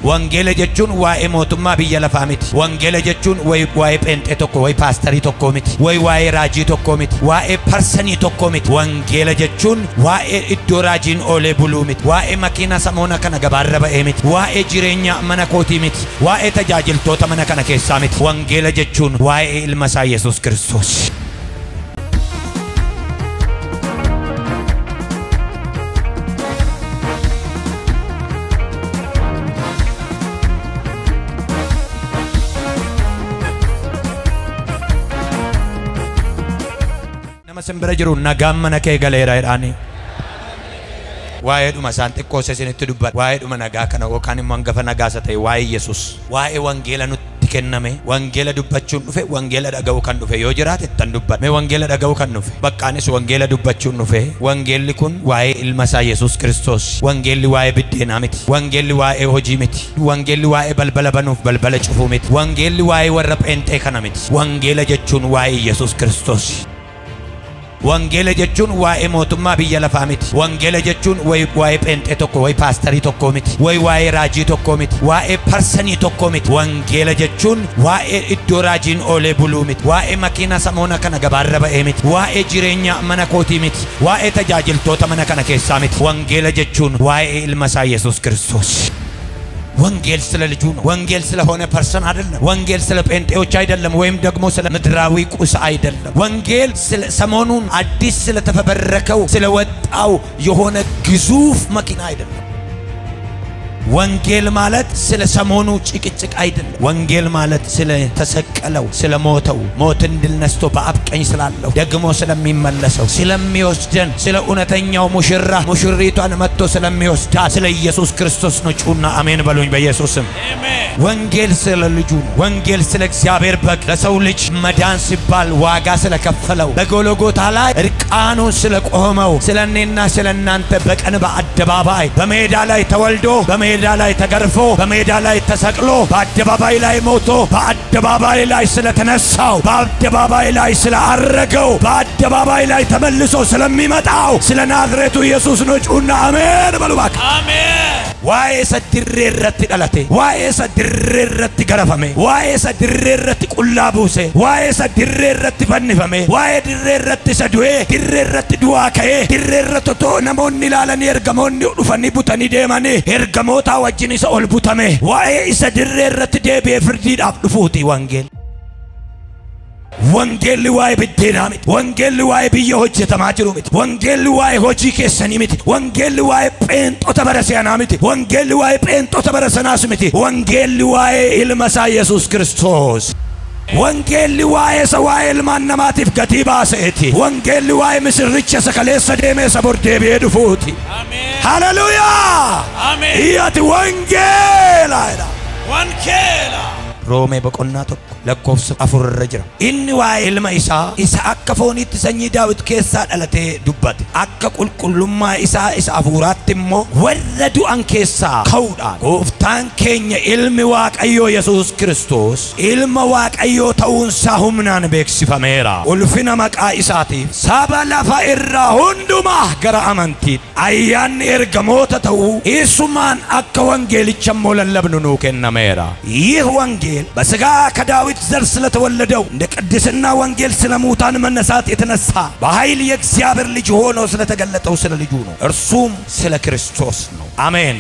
Wangeela jechuun waa'ee mootummaa biyya lafaa miti. Wangeela jechuun waa'ee pheenxee tokko, waa'ee paastarii tokko miti, waa'ee raajii tokko miti, waa'ee parsanii tokko miti. Wangeela jechuun waa'ee iddoo raajiin oolee buluu miti, waa'ee makiina samoona kana gabaarra ba'ee miti, waa'ee jireenya mana kootii miti, waa'ee tajaajiltoota mana kana keessaa miti. Wangeela jechuun waa'ee ilma isaa Yesuus Kiristoos. Sembra jiru nagam mana kee galeera jedhani waa'ee dhuma isaan xiqqoose isinitti dubbadha. Waa'ee dhuma nagaa kana yookaan immoo hangafa nagaasa ta'e waa'ee Yesuus, waa'ee wangeela nutti kenname, wangeela dubbachuun dhufe, wangeela dhaga'uu kan dhufe yoo jiraate tan dubbadha. Mee wangeela dhaga'uu kan dhufe baqqaanis wangeela dubbachuun dhufe. Wangeelli kun waa'ee ilma isaa Yesuus Kiristoos. Wangeelli waa'ee biddeenaa miti. Wangeelli waa'ee hojii miti. Wangeelli waa'ee balbala banuuf balbala cufuu miti. Wangeelli waa'ee warra pheenxee kana miti. Wangeela jechuun waa'ee Yesuus Kiristoos. Wangeela jechuun waa'ee mootummaa biyya lafaa miti. Wangeela jechuun waa'ee pheenxee tokko, waa'ee paastarii tokko miti, waa'ee raajii tokko miti, waa'ee parsanii tokko miti. Wangeela jechuun waa'ee iddoo raajiin oolee buluu miti, waa'ee makiina samoona kana gabaarra ba'ee miti, waa'ee jireenya mana kootii miti, waa'ee tajaajiltoota mana kana keessaa miti. Wangeela jechuun waa'ee ilma isaa Yesuus Kiristoos. ወንጌል ስለ ልጁ ነው። ወንጌል ስለሆነ ፐርሰን አይደለም። ወንጌል ስለ ጴንጤዎች አይደለም ወይም ደግሞ ስለ ምድራዊ ቁስ አይደለም። ወንጌል ስለ ሰሞኑን አዲስ ስለተፈበረከው ስለወጣው የሆነ ግዙፍ መኪና አይደለም። ወንጌል ማለት ስለ ሰሞኑ ጭቅጭቅ አይደለም። ወንጌል ማለት ስለ ተሰቀለው፣ ስለ ሞተው፣ ሞትን ድል ነስቶ በአብ ቀኝ ስላለው፣ ደግሞ ስለሚመለሰው፣ ስለሚወስደን፣ ስለ እውነተኛው ሙሽራ ሙሽሪቷን መጥቶ ስለሚወስዳ ስለ ኢየሱስ ክርስቶስ ነው። ጩና አሜን በሉኝ በኢየሱስም አሜን። ወንጌል ስለ ልጁ ነው። ወንጌል ስለ እግዚአብሔር በግ ለሰው ልጅ መዳን ሲባል ዋጋ ስለከፈለው፣ በጎልጎታ ላይ እርቃኑን ስለቆመው፣ ስለኔና ስለናንተ በቀን በአደባባይ በሜዳ ላይ ተወልዶ በሜዳ ላይ ተገርፎ በሜዳ ላይ ተሰቅሎ በአደባባይ ላይ ሞቶ በአደባባይ ላይ ስለተነሳው በአደባባይ ላይ ስለአረገው በአደባባይ ላይ ተመልሶ ስለሚመጣው ስለ ናዝሬቱ ኢየሱስ ነው። ጩና አሜን በሉ ባክ አሜን። ዋይ ሰድሬረት ቀለቴ ዋይ ሰድሬረት ገረፈሜ ዋይ ሰድሬረት ቁላቡሴ ዋይ ሰድሬረት ፈንፈሜ ዋይ ድሬረት ሰዱዌ ድሬረት ዱዋከዬ ድሬረት ቶ ነሞኒ ላለን ኤርገሞኒ ዱፈኒ ቡተኒ ዴማኒ ኤርገሞ ታወጅኒ ሰኦል ቡተሜ ዋይ ሰድሬረት ዴቤ ፍርዲዳፍ ዱፉቲ ወንጌል ወንጌል ዋይ ብዴናሚት ወንጌል ዋይ ብየሆጅ ተማጅሩሚት ወንጌል ዋይ ሆጂ ከሰኒሚት ወንጌል ዋይ ጴንጦ ተበረሰናሚት ወንጌል ዋይ ጴንጦ ተበረሰናስሚት ወንጌል ዋይ ኢልመሳ ኢየሱስ ክርስቶስ ወንጌል ዋይ ሰዋይል ማንማቲፍ ገቲባሰቲ ወንጌል ዋይ ምስርቸ ሰከለሰ ደሜ ሰቦርዴ ቤዱፉቲ አሜን ሃሌሉያ አሜን። ይያት ወንጌል አይዳ ወንጌል ሮሜ በቆናቶ ለኮፍስ አፉረጅራ ኢኒ ዋይ ኢልማ ኢሳ አከፎኒት ሰኝ ዳዊት ከሳ ዳለቴ ዱባት አከ ቁልቁሉማ ኢሳ አፉራትሞ ወረዱ አንከሳ ከውዳ ጎፍታን ኬኛ ኢልሚ ዋቀዮ ኢየሱስ ክርስቶስ ኢልማ ዋቀዮ ተውንሳ ሁምናን ቤክሲፈሜራ ኡልፊና መቃ ኢሳቲ ሳባላፋ ኢራ ሁንዱማ ገራ አመንቲ አያን ኤርገሞተ ተው ኢሱማን አከ ወንጌልቸሞ ለለብኑ ነው ከነሜራ ይህ ወንጌል በስጋ ከዳዊት ዘር ስለተወለደው እንደ ቅድስና ወንጌል ስለሙታን መነሳት የተነሳ በኃይል የእግዚአብሔር ልጅ ሆኖ ስለተገለጠው ስለ ልጁ ነው። እርሱም ስለ ክርስቶስ ነው። አሜን።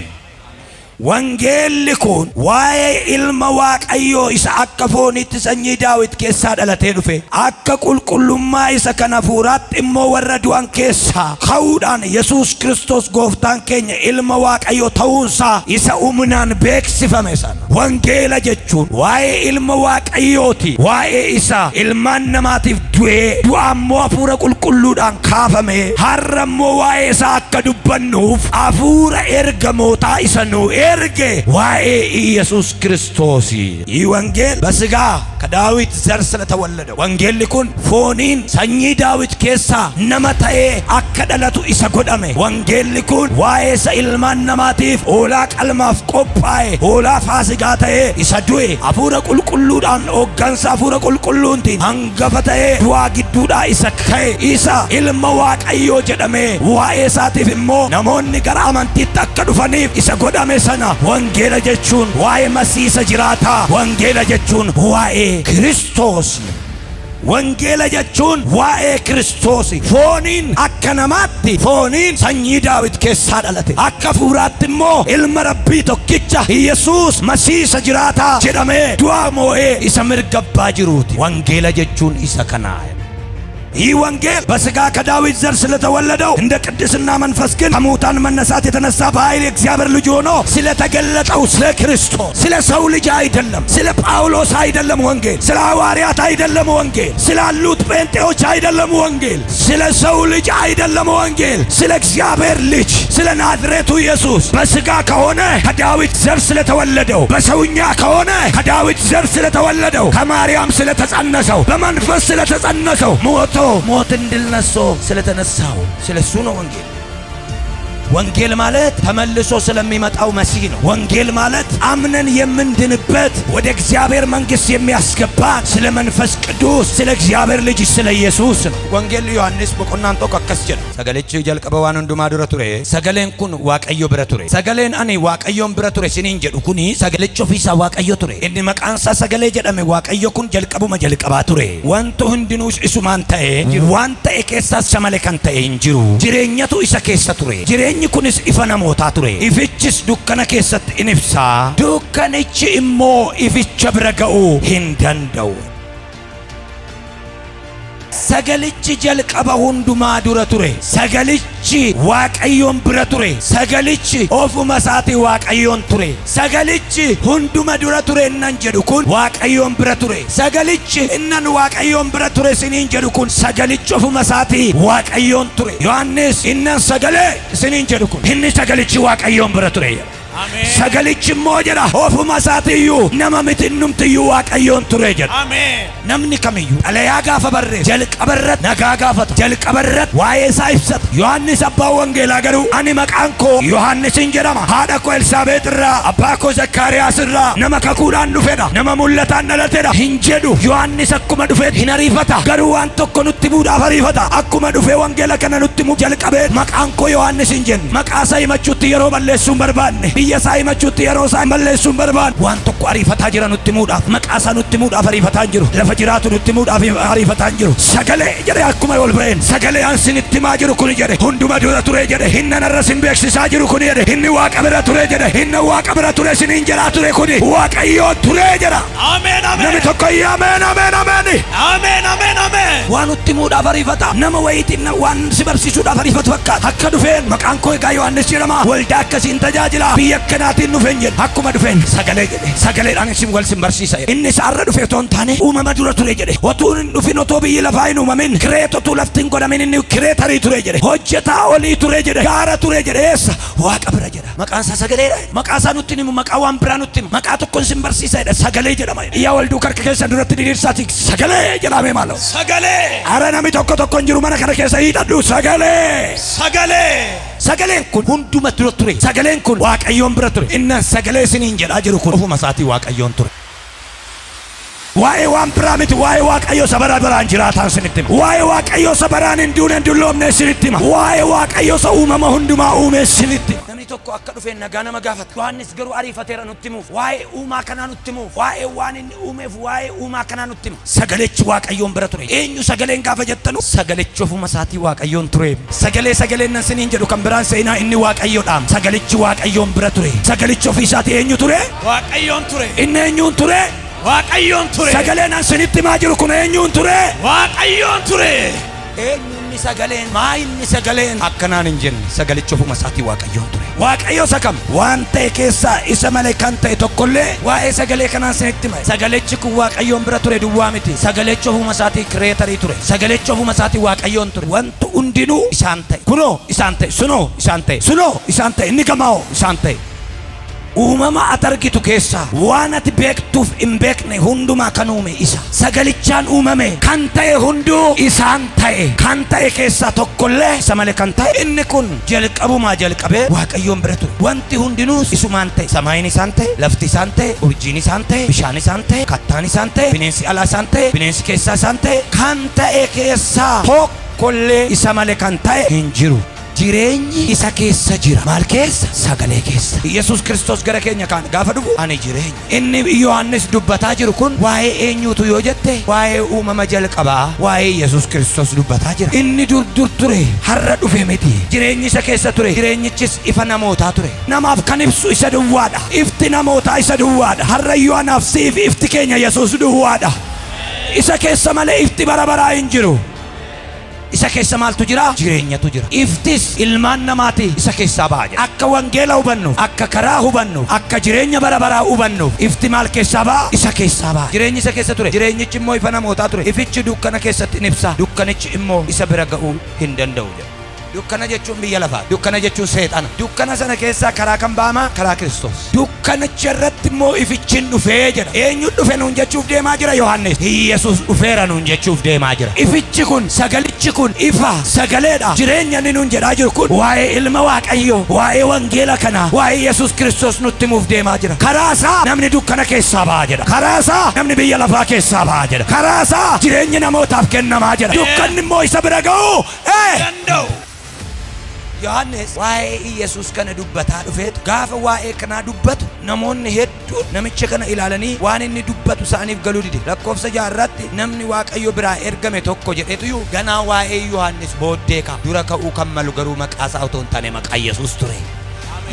ወንጌል ልኩን ዋይ ኢልማ ዋቀዮ ኢሳ አከፎኒት ሰኝ ዳዊት ከሳ ዳለቴ ዱፌ አከ ቁልቁሉማ ኢሳ ከናፉራት እሞ ወረዱ አንከሳ ከውዳን ኢየሱስ ክርስቶስ ጎፍታን ኬኛ ኢልማ ዋቀዮ ተውንሳ ኢሳ ኡምናን ቤክሲፈሜሳ ወንጌል ጀቹን ዋይ ኢልማ ዋቀዮቲ ዋይ ኢሳ ኢልማን ነማቲፍ ዱዌ ዱአሞ አፉረ ቁልቁሉዳን ካፈሜ ሐረሞ ዋይ ኢሳ አከዱበኑፍ አፉረ ኤርገሞታ ኢሳ ነው ኤርጌ ዋይ ኢየሱስ ክርስቶስ ይህ ወንጌል በስጋ ከዳዊት ዘር ስለተወለደው ወንጌል ሊኩን ፎኒን ሰኚ ዳዊት ኬሳ ነመታዬ አከደለቱ ኢሰጎዳሜ ወንጌል ሊኩን ዋኤሰ ኢልማን ነማቲፍ ኦላ ቀልማፍ ቆጳዬ ኦላ ፋሲጋታዬ ኢሰዱዌ አፉረ ቁልቁሉዳን ኦጋንሳ አፉረ ቁልቁሉንቲ አንገፈታዬ ዱዋ ግዱዳ ኢሰከዬ ኢሳ ኢልማ ዋቀዮ ጀደሜ ዋኤሳቲፍ እሞ ነሞኒ ገራ አመንቲት akka dhufaniif isa godhame sana wangeela jechuun waa'ee masiisa jiraata wangeela jechuun waa'ee Kiristoos wangeela jechuun waa'ee Kiristoos fooniin akka namaatti fooniin sanyii Daawit keessaa dhalate akka fuuraatti immoo ilma Rabbii tokkicha Yesuus masiisa jiraata jedhamee du'aa moo'ee isa mirga abbaa jiruuti wangeela jechuun isa kanaa ይህ ወንጌል በስጋ ከዳዊት ዘር ስለተወለደው እንደ ቅድስና መንፈስ ግን ከሙታን መነሳት የተነሳ በኃይል እግዚአብሔር ልጅ ሆኖ ስለተገለጠው ስለ ክርስቶስ ስለ ሰው ልጅ አይደለም ስለ ጳውሎስ አይደለም ወንጌል ስለ ሐዋርያት አይደለም ወንጌል ስላሉት ጴንጤዎች አይደለም ወንጌል ስለ ሰው ልጅ አይደለም ወንጌል ስለ እግዚአብሔር ልጅ ስለ ናዝሬቱ ኢየሱስ በስጋ ከሆነ ከዳዊት ዘር ስለተወለደው በሰውኛ ከሆነ ከዳዊት ዘር ስለተወለደው ከማርያም ስለተጸነሰው በመንፈስ ስለተጸነሰው ሞት እንድል ነሶ ስለተነሳው ስለሱ ነው ወንጌል ወንጌል ማለት ተመልሶ ስለሚመጣው መሲህ ነው ወንጌል ማለት አምነን የምንድንበት ወደ እግዚአብሔር መንግስት የሚያስገባን ስለ መንፈስ ቅዱስ ስለ እግዚአብሔር ልጅ ስለ ኢየሱስ ነው ወንጌል ዮሐንስ በቆናንቶ ከከስጀ ሰገለች ጀልቀበዋን እንዱማ ዱረቱሬ ሰገሌን ኩን ዋቀዮ ብረቱሬ ሰገሌን አኔ ዋቀዮን ብረቱሬ ሲኒን ጀዱ ኩኒ ሰገለች ኦፊሳ ዋቀዮ ቱሬ እንዲ መቃንሳ ሰገሌ ጀደሜ ዋቀዮ ኩን ጀልቀቡ መጀልቀባ ቱሬ ወንቱ ህንድኑስ ኢሱማንታኤ ዋንታኤ ኬሳስ ሸመለ ካንታኤ እንጅሩ ጅሬኛቱ ኢሳ ኬሳ ቱሬ kunis ifana moota ture ifichis dukkana keessatti inibsa dukkanichi immoo ificha bira ga'uu hin danda'u sagalichi jalqaba hundumaa dura ture sagalichi waaqayyoon bira ture sagalichi ofuma isaati waaqayyoon ture sagalichi hunduma dura ture innan jedhu kun waaqayyoon bira ture sagalichi innan waaqayyoon bira ture siniin jedhu kun sagalichi ofuma isaati waaqayyoon ture Yohannis innan sagalee siniin jedhu kun inni sagalichi waaqayyoon bira ture Amen. Sagalichi mojera ofuma isaatiyyuu nama mitinnumtiyyuu waaqayyoon ture jedha Amen. Namni kamiyyu dhalayaa gaafa barre jalqabarrat nagaa gaafata jalqabarrat waa'ee isaa ibsata Yohannis abbaa wangeelaa garuu ani maqaan koo Yohannisin jedhama haadha koo Elsaabeet irraa abbaa koo Zakkaariyaas irraa nama kakuudhaan dhufedha nama mul'ataan dhalatedha hin jedhu Yohannis akkuma dhufeet hin ariifata garuu waan tokko nutti buudhaaf ariifata akkuma dhufee wangeela kana nutti muu jalqabeet maqaan koo Yohannis hin jenne maqaa isaa himachuutti yeroo balleessuun barbaanne biyya isaa himachuutti yeroo isaa balleessuun barbaanne waan tokko ariifataa jira nutti muudhaaf maqaa isaa nutti muudhaaf ariifataa jiru lafa jiraatu nutti muudhaaf ariifataa jiru sagalee jedhe akkuma ol ba'een sagalee ansinitti maa jiru kun jedhe hunduma dura ture jedhe hinna narra sin beeksisaa jiru kun jedhe inni waaqa bira ture jedhe hinna waaqa bira ture siniin jedhaa ture kun waaqayyoon ture jedha Amen Amen nami tokko Amen Amen Amen Amen Amen Amen waan nutti muudhaaf ariifata nama wayitiin waan si barsiisuudhaaf ariifatu fakkaata akka dhufeen maqaan koo egaa Yohannis jedhama waldaa akkasiin tajaajila biyya akkanaatiin dhufeen jedhe akkuma dhufeen sagalee jedhe sagaleedhaan isin wal sin barsiisa inni isaarra dhufee toon taane uumama dura ture jedhe otuun hin dhufin otoo biyyi lafaa hin uumamin kireetotu laftiin godhamin inni kireetarii ture jedhe hojjetaa olii ture jedhe gaara ture jedhe eessa waaqa bira jedha maqaan isaa sagaleedha maqaa isaa nutti himu maqaa waan biraa nutti himu maqaa tokkoon sin barsiisa jedha sagalee jedhama yaa walduu karka keessa duratti diriirsaati sagalee jedhamee maalo sagalee ara nami tokko tokko hin jiru mana kana keessa hiidhadhu sagalee sagaleen kun hunduma dura ture sagaleen kun waaqayyoon bira ture inna sagalee siniin jedhaa jiru kun ofuma isaatii waaqayyoon ture waa'ee waan biraa miti waa'ee waaqayyo sabara biraan jiraataan sinitti hima waa'ee waaqayyo sabaraan hin duune hin dulloomne sinitti hima waa'ee waaqayyo sa uumama hundumaa uume sinitti namni tokko akka dhufeen nagaa nama gaafata Yohannis garuu ariifateera nutti himuuf waa'ee uumaa kanaa nutti himuuf waa'ee waan inni uumeef waa'ee uumaa kanaa nutti hima sagalechi waaqayyoon bira ture eenyu sagaleen gaafa jettanu sagalechi ofuma isaatii waaqayyoon ture sagaleen nan siniin jedhu kan biraan seenaa inni waaqayyoodhaam sagalechi waaqayyoon bira ture sagalechi ofii isaatii eenyu ture waaqayyoon ture inni eenyuun ture waaqayyoon ture sagaleen ansinitti maa jiru kun eenyuun ture waaqayyoon ture eenyuun sagaleen maa inni sagaleen akkanaan hin jenne sagalichi ofuma isaatii waaqayyoon ture waaqayyo sakam waan ta'e keessaa isa malee kan ta'e tokkollee waa'ee sagalee kanaan sinitti hima sagalichi kun waaqayyoon bira ture duwwaa miti sagalichi ofuma isaatii kireetarii ture sagalichi ofuma isaatii waaqayyoon ture wantu hundinuu isaan ta'e kunoo isaan ta'e sunoo isaan ta'e sunoo isaan ta'e inni gamaa'oo isaan ta'e uumama atargitu keessa waan ati beektuuf hin beekne hundumaa kan uume isa. Sagalichaan uumame kan ta'e hunduu isaan ta'e. Kan ta'e keessaa tokkollee isa malee kan ta'e inni kun jalqabumaa jalqabee Waaqayyoon bira ture. Wanti hundinuus isumaan ta'e. Samaayin isaan ta'e, lafti isaan ta'e, urjiin isaan ta'e, bishaan isaan ta'e, kattaan isaan ta'e, bineensi alaa isaan ta'e, bineensi keessaa isaan ta'e. Kan ta'e keessaa tokkollee isa malee kan ta'e hin jiru. Jireenyi isa keessa jira. Maal keessa? Sagalee keessa. Yesus Kristos gara keenya kan gaafa dhufu ani jireenya. Inni Yohannis dubbataa jiru kun waa'ee eenyuutu yoo jette waa'ee uumama jalqabaa waa'ee Yesus Kristos dubbataa jira. Inni dur ture har'a dhufe miti. Jireenyi isa keessa ture. Jireenyichis ifa namootaa ture. Namaaf kan ibsu isa duwwaadha. Ifti namootaa isa duwwaadha. Har'a yoo anaaf siif ifti keenya Yesus duwwaadha. Isa keessa malee ifti bara baraa hin jiru. Isa keessa maaltu jira? Jireenyatu jira. Iftis ilmaan namaati isa keessaa ba'a jira. Akka wangeela hubannu, akka karaa hubannu, akka jireenya bara baraa hubannu, ifti maal keessaa ba'a? Isa keessaa ba'a. Jireenyi isa keessa ture. Jireenyichi immoo ifa namootaa ture. Ifichi dukkana keessatti in ibsa. Dukkanichi immoo isa bira ga'uu hin danda'u jira. Dukkana jechuun biyya lafaa. Dukkana jechuun seexana. Dukkana sana keessaa karaa kan ba'ama? Karaa Kiristoos. Dukkanicha irratti immoo ifichin dhufee jira. Eenyu dhufe nuun jechuuf deemaa jira Yohannis? Yesus dhufeera nuun jechuuf deemaa jira. Ifichi kun, sagalichi kun ifa sagaleedha. Jireenya inni nuun jedhaa jiru kun waa'ee ilma Waaqayyoo, waa'ee wangeela kana, waa'ee Yesus Kiristoos nutti himuuf deemaa jira. Karaasaa namni dukkana keessaa ba'a jedha. Karaasaa namni biyya lafaa keessaa ba'a jedha. Karaasaa jireenyi namootaaf kennamaa jira. Dukkanni immoo isa bira ga'uu danda'u. Yohannis waa'ee Yesus kana dubbataa dhufeetu gaafa waa'ee kana dubbatu namoonni hedduun namicha kana ilaalanii waan inni dubbatu isaaniif galuu dide. Lakkoofsa 6 irratti namni Waaqayyo biraa ergame tokko jedheetu ganaa waa'ee Yohannis booddee ka dura ka'uu kan malu garuu maqaa isaa otoo hin taane maqaa Yesus ture.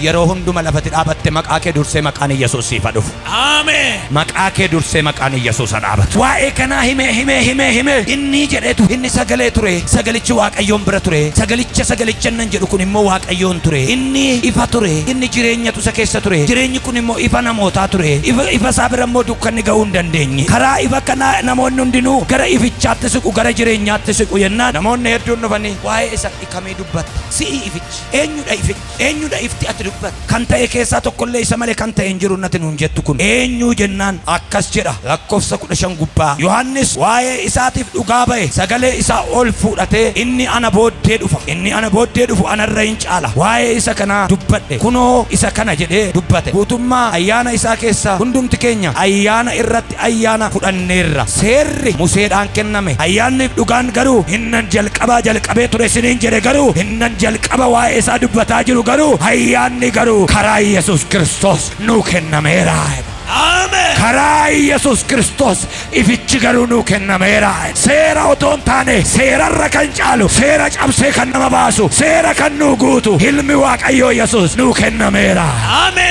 Yeroo hunduma lafatti dhaabatte maqaa kee dursee maqaan Yesus siif dhufu. Ameen. Maqaa kee dursee maqaan Yesus dhaabatu. Waa'ee kanaa hime inni jedheetu inni sagalee ture. Sagalichi Waaqayyoon bira ture. Sagalicha nan jedhu kun immoo Waaqayyoon ture. Inni ifa ture. Inni jireenyatu isa keessa ture. Jireenyi kun immoo ifa namootaa ture. Ifa isaa bira immoo dukkanni ga'uu hin dandeenye. Karaa ifa kana namoonni hundinuu gara ifichaatti siqu, gara jireenyaatti siqu yennaan namoonni hedduun dhufanii waa'ee isa kamii dubbatta? Si'i ifichi. Eenyudha ifichi? Eenyudha ifti ati dubbatta? Kan ta'e keessaa tokkollee isa malee kan ta'e hin jiru natti nuun jettu kun eenyu jennaan akkas jedha. Lakkoofsa 15 gubbaa Yohannis waa'ee isaatiif dhugaa ba'e sagalee isaa ol fuudhatee inni ana booddee dhufa. Inni ana booddee dhufu anarra hin caala. Waa'ee isa kana dubbadhe. Kunoo isa kana jedhee dubbate. Guutummaa ayyaana isaa keessa hundumti keenya ayyaana irratti ayyaana fudhanneerra. Seerri Museedhaan kenname. Ayyaanniif dhugaan garuu innan jalqabee ture isiniin jedhe garuu innan jalqaba waa'ee isaa dubbataa jiru garuu ayyaanni garuu karaa Yesus Kristos nuu kennameera. Amen. Karaa Yesus Kristos ifichi garuu nuu kennameera. Seera otoo hin taane seerarra kan caalu, seera cabsee kan nama baasu, seera kan nuu guutu ilmi Waaqayyoo Yesus nuu kennameera. Amen.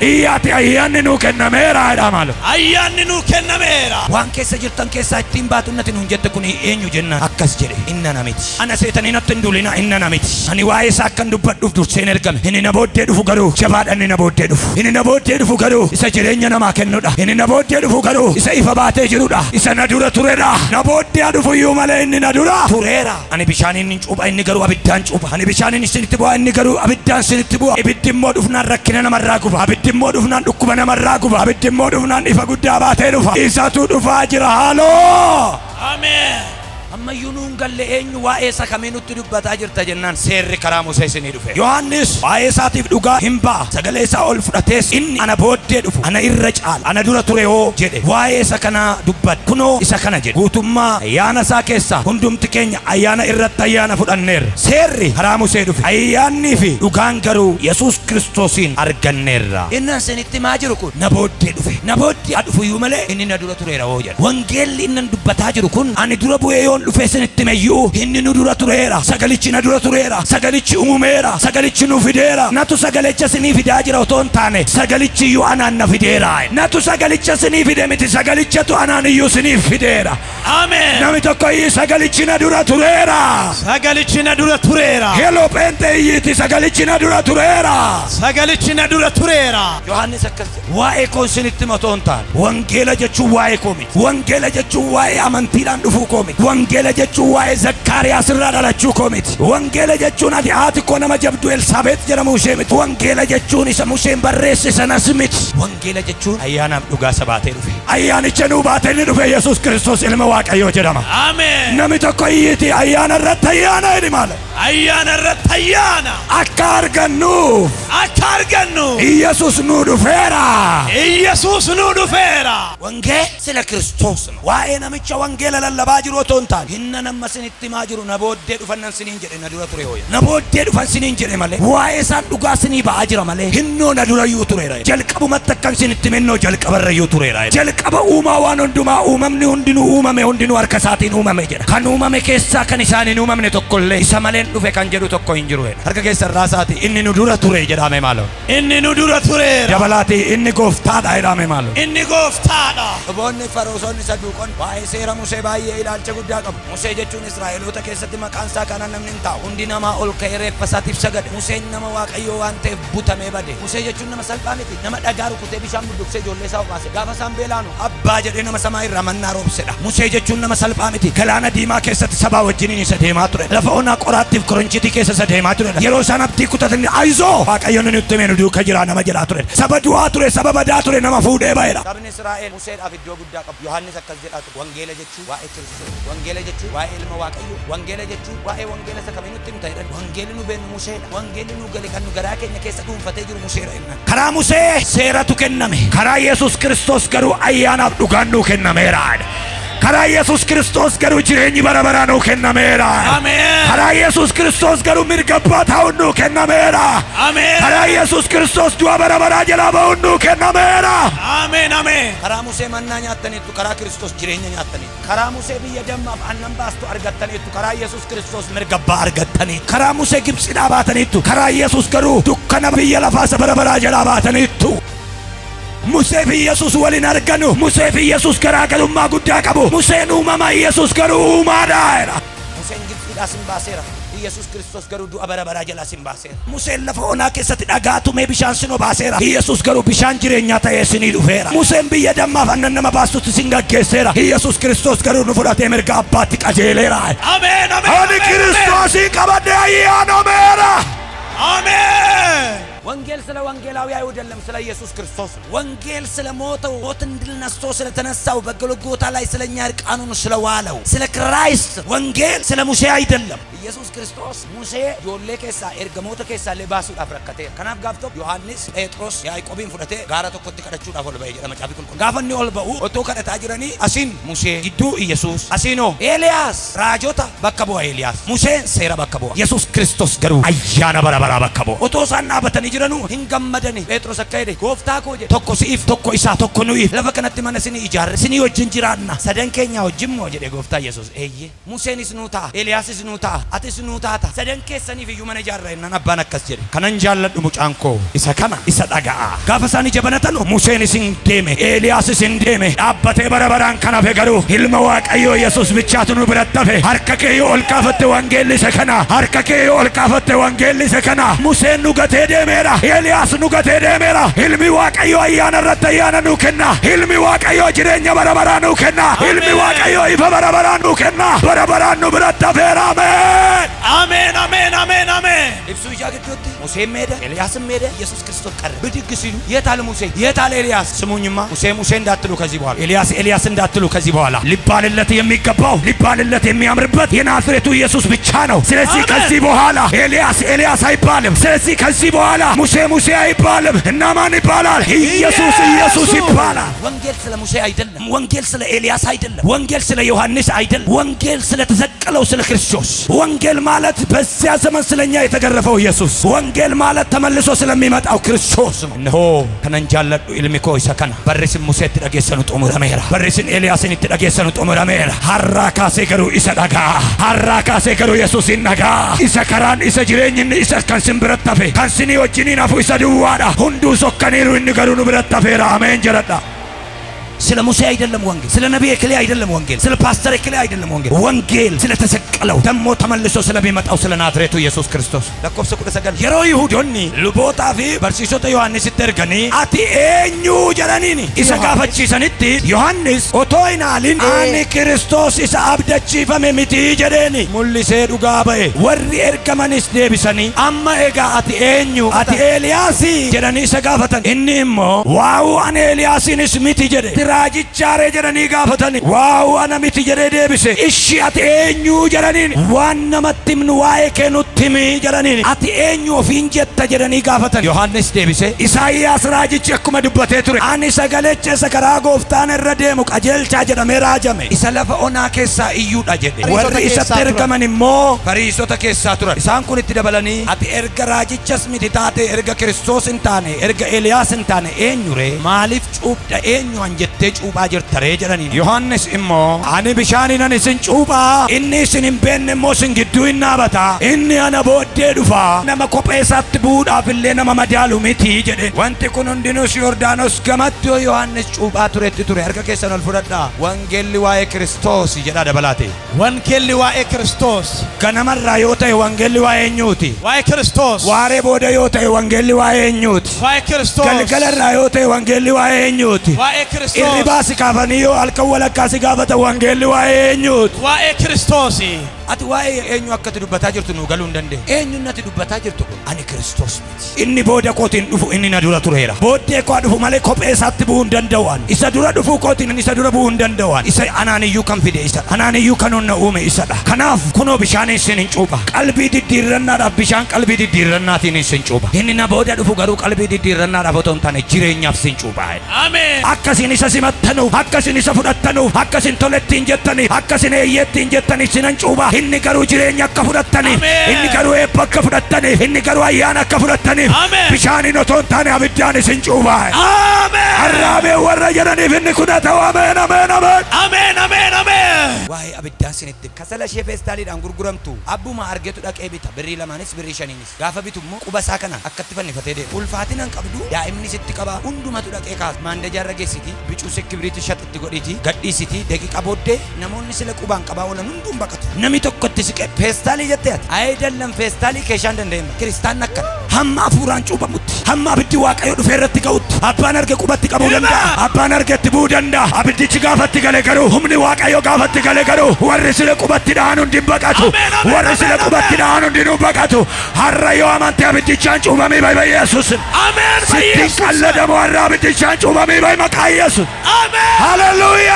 Iyyaati ayyaanni nuu kennameera jedha malu. Ayyaanni nuu kennameera. Waan keessa jirtan keessaa ittiin baatu natti nuun jette kun eenyu jennaan akkas jedhe inna namiti. Ana seetanii natti hin duulina inna namiti. Ani waa'ee isaa akkan dubbadhuuf durseen ergame. Inni na booddee dhufu garuu jabaadha inni na booddee dhufu. Inni na booddee dhufu garuu isa jireenya namaa kennudha. Inni na booddee dhufu garuu isa ifa baatee jirudha. Isa na dura turedha. Na booddee dhufu iyyuu malee inni na dura tureera. Ani bishaaniin hin cuupha inni garuu abiddaan cuupha. Ani bishaaniin isinitti bu'a inni garuu abiddaan isinitti bu'a. Ibiddi immoo dhufnaan rakkina namarraa guba. Abiddi immoo dhufnaan dhukkuba namarraa guba. Abiddi immoo dhufnaan ifa guddaa baatee dhufa. Isatu dhufaa jira. Haaloo. Ameen. Amma yunuun galle eenyu waa'ee isa kamii nutti dubbataa jirta jennaan seerri karaa Musee isinii dhufe. Yohannis waa'ee isaatiif dhugaa hin ba'a. Sagalee isaa ol fudhatees inni ana booddee dhufu ana irra caala ana dura ture hoo jedhe waa'ee isa kana dubbadhe. Kunoo isa kana jedhe. Guutummaa ayyaana isaa keessa hundumti keenya ayyaana irratti ayyaana fudhanneerra. Seerri karaa Musee dhufe. Ayyaannii fi dhugaan garuu Yesus Kiristoosiin arganneerra. Innan isinitti maa jiru kun na booddee dhufe. Na booddee dhufu iyyuu malee inni na dura tureera hoo jedhe. Wangeelli innan dubbataa jiru kun ani dura bu'ee yoon dhufe isinitti meyyuu inni nu dura tureera. Sagalichi na dura tureera. Sagalichi uumeera. Sagalichi nu fideera. Natu sagalicha isinii fidaa jira otoo hin taane sagalichi iyyuu anaan na fideera. Natu sagalicha isinii fide miti sagalichatu anaan iyyuu isiniif fideera. Amen. Namni tokko iyyuu sagalichi na dura tureera. Sagalichi na dura tureera. Hello Pente iyyiti sagalichi na dura tureera. Sagalichi na dura tureera. Yohannis akkas waa'ee koo isinitti otoo hin taane wangeela jechuun waa'ee koo miti. Wangeela jechuun waa'ee amantiidhaan dhufuu koo miti. Wangeela Wangela jechuun waa'ee Zakkaariyaas irraa dhalachuu koo miti. Wangela jechuun ati haati koo nama jabdu Elsaabeet jedhamu ishee miti. Wangela jechuun isa Museen barreesse sanas miti. Wangela jechuun ayyaanaaf dhugaa sabaatee dhufe. Ayyaanicha nuu baatee inni dhufe Yesuus Kiristoos ilma Waaqayyoo jedhama. Ameen. Namni tokko iyyiti ayyaana irratti ayyaana jedhi maal? Ayyaana irratti ayyaana. Akka argannuuf. Akka argannuuf. Yesuus nuu dhufeera. Yesuus nuu dhufeera. Wangela sila Kiristoos. Waa'ee namicha wangeela lallabaa jiru otoo hin taane hinna nama sinitti maa jiru na booddee dhufannan siniin jedhe na dura ture hooya. Na booddee dhufan siniin jedhe malee waa'ee isaan dhugaa sinii ba'aa jira malee hinnoo na dura iyyuu tureera. Jalqabumatti akkan sinitti mennoo jalqabarra iyyuu tureera. Jalqaba uumaa waan hundumaa uumamni hundinuu uumame hundinuu harka isaatiin uumame jedha. Kan uumame keessaa kan isaaniin uumamne tokkollee isa maleen dhufe kan jedhu tokko hin jiru. Harka keessa irraa isaati inni nu dura ture jedhame maaloo. Inni nu dura tureera. Dabalaati inni gooftaadha jedhame maaloo. Inni gooftaadha. Boonni Faroosonni saduuqon waa'ee seera Musee baay'ee ilaalcha guddaa qabu. Musee jechuun Israa'eloota keessatti maqaan isaa kanaan namni hin taa'u. Hundi namaa ol ka'ee reeffa isaatiif sagade. Museen nama Waaqayyoo waan ta'eef butamee bade. Musee jechuun nama salphaa miti. Nama dhagaa rukutee bishaan budduqsee ijoollee isaa obaase. Gaafa isaan beelaanu abbaa jedhee nama samaa irraa mannaa roobsedha. Musee jechuun nama salphaa miti. Galaana diimaa keessatti sabaa wajjiniin isa deemaa ture. Lafa onaa qoraattiif koronchiitii keessa isa deemaa ture. Yeroo isaan abdii kutatan ayizoo Waaqayyoon nutti himee nu duuka jira nama jedhaa ture. Saba du'aa ture, saba badaa ture, nama fuudhee ba'eera. Sabni Israa'el Museedhaaf iddoo guddaa qabu. Yohaannis akkas jedhaa ture. Wangeela jechuun waa'ee Kiristoos. Wangeela jechuun waa'ee ilma Waaqayyoo. Wangeela jechuun waa'ee wangeela isa kamii nutti himta jedhan. Wangeelli nu beenu Museedha. Wangeelli nu gale kan nu garaa keenya keessa dhuunfatee jiru Museedha jenna. Karaa Musee seeratu kenname. Karaa Yesuus Kiristoos garuu ayyaanaaf dhugaan nuu kennameera. Karaa Yesuus Kiristoos garuu jireenyi bara baraa nuu kennameera. Ameen. Karaa Yesuus Kiristoos garuu mirga abbaa ta'uun nuu kennameera. Ameen. Karaa Yesuus Kiristoos du'a bara baraa jalaa ba'uun nuu kennameera. Ameen. Ameen. Karaa Musee mannaa nyaattaniitu, karaa Kiristoos jireenya nyaattaniitu. Karaa Musee biyya dammaaf aannan baastu argattaniitu, karaa Yesuus Kiristoos mirga abbaa argattaniitu. Karaa Musee Gibxidhaa baataniitu, karaa Yesuus garuu dukkana biyya lafaa isa bara baraa jalaa baataniitu. Musee fi Yesuus waliin arganu. Musee fi Yesuus garaagarummaa guddaa qabu. Museen uumama, Yesuus garuu uumaadha. Museen Gibxidhaa sin baaseera. Yesuus Kiristoos garuu du'a bara baraa jalaa sin baaseera. Museen lafa onaa keessatti dhagaa tumee bishaan sin obaaseera. Yesuus garuu bishaan jireenyaa ta'ee sinii dhufeera. Museen biyya dammaaf aannan nama baastutti sin gaggeesseera. Yesuus Kiristoos garuu nu fudhatee mirga abbaatti qajeeleera. Ameen. Ameen. Ani Kiristoosin qabadhee ayyaanomeera. Ameen. ወንጌል ስለ ወንጌላዊ አይደለም ስለ ኢየሱስ ክርስቶስ ወንጌል ስለ ሞተው ሞትን ድል ነስቶ ስለ ተነሳው በጎልጎታ ላይ ስለኛ እርቃኑን ስለዋለው ስለ ክራይስት ወንጌል ስለ ሙሴ አይደለም ኢየሱስ ክርስቶስ ሙሴ ጆሌ ኬሳ ኤርገሞተ ኬሳ ለባሱ አፍረከተ ከናፍ ጋፍቶ ዮሐንስ ጴጥሮስ ያዕቆብን ፍለተ ጋራ ተኮት ከደቹ ዳፎል በይ ለማጫፊ ኩል ጋፈኒ ኦልበኡ ኦቶ ከደታ ጅረኒ አሲን ሙሴ ጊዱ ኢየሱስ አሲኖ ኤልያስ ራጆታ በከቦ ኤልያስ ሙሴ ሴራ በከቦ ኢየሱስ ክርስቶስ ገሩ አያና በረበራ በከቦ ኦቶ ሳና በተኒ ጅረኑ hingammadani Petros akkaide gooftaa koo je tokko siif tokko isaa tokko nuif lafa kanatti mana sini ijaarre sini wajjin jiraanna sadan keenya wajjin moo jedhe gooftaa Yesuus eeyye Museenis nuu ta'a Eeliyaasis nuu ta'a atis nuu taata sadan keessaniif iyyuu mana ijaarra innan abbaan akkas jedhe kanan jaalladhu mucaan koo isa kana isa dhaga'a gaafa isaanii jabanatan Museenis hin deeme Eeliyaasis hin deeme dhaabbatee bara baraan kana fe garuu ilma Waaqayyoo Yesuus bichaatu nu biratti hafe harka kee yoo ol kaafatte wangeelli isa kana harka kee yoo ol kaafatte wangeelli isa kana Museen nu gatee deemeera Elias nu gatee deemeera ilmi Waaqayyoo ayyaana irratti ayyaana nu kenna ilmi Waaqayyoo jireenya bara baraa nu kenna ilmi Waaqayyoo ifa bara baraa nu kenna bara baraan nu biratti hafeera Ameen. Ameen. Ameen. Ameen. ibsu ija gidduutti Museen meede Eliyaasም meede ኢየሱስ ክርስቶስ ቀረ ብድግ ሲሉ የታለ ሙሴ የታለ ኤልያስ ስሙኝማ ሙሴ እንዳትሉ ከዚህ በኋላ ኤልያስ እንዳትሉ ከዚህ በኋላ ሊባልለት የሚገባው ሊባልለት የሚያምርበት የናዝሬቱ ኢየሱስ ብቻ ነው ስለዚህ ከዚህ በኋላ ኤልያስ አይባልም ስለዚህ ከዚህ በኋላ ሙሴ አይባልም እና ማን ይባላል ኢየሱስ ይባላል ወንጌል ስለ ሙሴ አይደለም ወንጌል ስለ ኤልያስ አይደለም ወንጌል ስለ ዮሐንስ አይደለም ወንጌል ስለ ተዘቀለው ስለ ክርስቶስ ወንጌል ማለት በዚያ ዘመን ስለኛ የተገረፈው ኢየሱስ ወንጌል ማለት ተመልሶ ስለሚመጣው ክርስቶስ ነው ከነንጃለዱ ኢልሚኮ ይሰከና በርሲን ሙሴ ተደገሰኑ ጦሙራሜራ በርሲን ኤልያስን ተደገሰኑ ጦሙራሜራ ሐራካሴ ገሩ ይሰዳጋ ሐራካሴ ገሩ ኢየሱስ ይናጋ ይሰከራን ይሰጅሬኝን ይሰከንስን ብረታፈ ካንስኒ ወጅኒ ናፉ ይሰዱዋዳ ሁንዱ ሶከኒሩ እንገሩኑ ብረታፈራ አሜን ጀረዳ ስለ ሙሴ አይደለም ወንጌል፣ ስለ ነቢይ ክሌ አይደለም ወንጌል፣ ስለ ፓስተር ክሌ አይደለም ወንጌል። ወንጌል ስለ ተሰቀለው ደሞ ተመልሶ ስለሚመጣው ስለ ናዝሬቱ ኢየሱስ ክርስቶስ ለኮብሰ ቁደ ሰገል የሮ ይሁዶኒ ልቦታ ፊ በርሲሶተ ዮሐንስ ተርገኒ አቲ ኤኙ ጀራኒኒ ኢሳ ጋፈቺሰንቲ ዮሐንስ ኦቶይናሊን አኒ ክርስቶስ ኢሳ አብደቺፈመ ሚቲ ጀደኒ ሙሊሴ ዱጋ በኤ ወሪ ኤርገመንስ ደብሰኒ አማ ኤጋ አቲ ኤኙ አቲ ኤልያሲ ጀራኒ ሰጋፈተን እኒሞ ዋው አኔ ኤልያሲንስ ሚቲ ጀደ ትራጅቻሬ ጀራኒ ጋፈተን ዋው አነ ሚቲ ጀደ ደብሰ እሺ አቲ ኤኙ ጀራኒን ዋና መትምኑ ዋይ ከኑትሚ ጀራኒን አቲ ኤኙ ፊንጀተ ጀራኒ ጋፈተን ዮሐንስ ደብሰ ኢሳይያስ ራጅች እኩመ ዱበቴ ቱሬ አኒ ሰገለቸ ሰከራ ጎፍታን ረደሙ ቀጀልቻ ጀደሜ ራጀሜ ኢሰለፈ ኦና ኬሳ እዩ ዳጀደ ወሪ ኢሰተርገመን ሞ ፈሪሶተ ኬሳ ቱረ ኢሳን ኩን ትደበለኒ አቲ ኤርገ ራጅቸስ ሚቲ ታቴ ኤርገ ክርስቶስ እንታኔ ኤርገ ኤልያስ እንታኔ ኤኙሬ ማሊፍ ጩብዳ ኤኙ አንጀቴ ጩባ ጅርተሬ ጀደኒ ዮሐንስ እሞ አኒ ቢሻኒ ነን ስን ጩባ ኢኒ ስንም ቤን ሞ ስን ግዱ ይናበታ ኢኒ አነ ቦዴ ዱፋ ነመ ኮጴሳት ቡዳ ፍሌ ነመ መዳሉ ሚቲ ጀደ ወንቲ ኩን እንዲኑስ ዮርዳኖስ ገመቶ ዮሐንስ ጩባ ቱሬት ቱሬ አርገ ኬሰን አልፉረዳ ወንጌል ዋይ ክርስቶስ ጀዳ ደበላቴ ወንጌል ዋይ ክርስቶስ ከነመራ ዮተ ወንጌል ዋይ ኙቲ ዋይ ክርስቶስ ዋሬ ቦደ ዮተ ወንጌል ዋይ ኙቲ ዋይ ክርስቶስ ገልገለራ ዮተ ወንጌል ዋይ ኙቲ ዋይ ክርስቶስ ኢሪባስ ካፈኒዮ አልከወለካ ሲጋፈተ ወንጌል ዋይ ኙቲ ዋይ ክርስቶስ አቲ ዋይ ኤኙ አከት ዱበታ ጅርቱ ነው ገሉ እንደንደ ኤኙነት ዱበታ ጅርቱ አኒ ክርስቶስ ኢኒ ቦደ ኮቲን ዱፉ ኢኒ ነዱራ ቱሬራ ቦደ ኮ ዱፉ ማለ ኮጴሳት ቡ እንደንደዋን ኢሳ ዱራ ዱፉ ኮቲን ኢሳ ዱራ ቡ እንደንደዋን ኢሳ አናንዩ ከንፊደ ኢሳ አናንዩ ከኖነ ኡሜ ኢሳዳ ከናፍ ኩኖ ቢሻኔ ሲን ጩባ ቀልቢ ዲዲረና ዳ ቢሻን ቀልቢ ዲዲረና ቲን ሲን ጩባ ኢኒና ቦደ ዱፉ ገሩ ቀልቢ ዲዲረና ዳ ቦቶን ታነ ጅሬኛፍ ሲን ጩባ አሜን አከሲን ኢሳ ሲመተኑ አከሲን ኢሳ ፉደተኑ አከሲን ቶለቲን ጀተኒ አከሲን የየቲን ጀተኒ ሲነን ጩባ inni garu jireenya akka fudhattani inni garu eebba akka fudhattani inni garu ayyaana akka fudhattani bishaaniin otoo hin taane abiddaan isin cuubaa harraabee warra jedhaniif inni kun haa ta'u ameen ameen ameen አሜን አሜን አሜን waa'ee abiddaan sinitti kasala ishee feestaaliidhaan gurguramtu abbuma argetu dhaqee bita birrii lamaanis birrii shaniinis gaafa bitu immoo quba isaa kana akkatti fannifatee deema ulfaatina hin qabdu daa'imni sitti qaba hundumatu dhaqee kaas maandajaarra geessiti bicuu sekibiriitti shaxitti godhiti gadhiisiti daqiiqa booddee namoonni sila qubaan qabaa oolan hundum baqatu nami tokkotti siqe feestaalii jettee ati ayidallan feestaalii keeshaan danda'eema kiristaan akka hamma afuuraan cuubamutti hamma abiddi waaqayyo dhufee irratti ga'utti abbaan arge qubatti qabuu danda'a abbaan argetti bu'uu danda'a abiddichi gaafatti galee garuu humni waaqayyo gaafatti galee garuu warri sila qubatti dha'an hundi baqatu warri sila qubatti dha'an hundi nu baqatu har'a yoo amante abiddichaan cuubamii bayi bayi yesuus አሜን sittiin qalladamu har'a abiddichaan cuubamii bayi maqaa yesuus አሜን ሃሌሉያ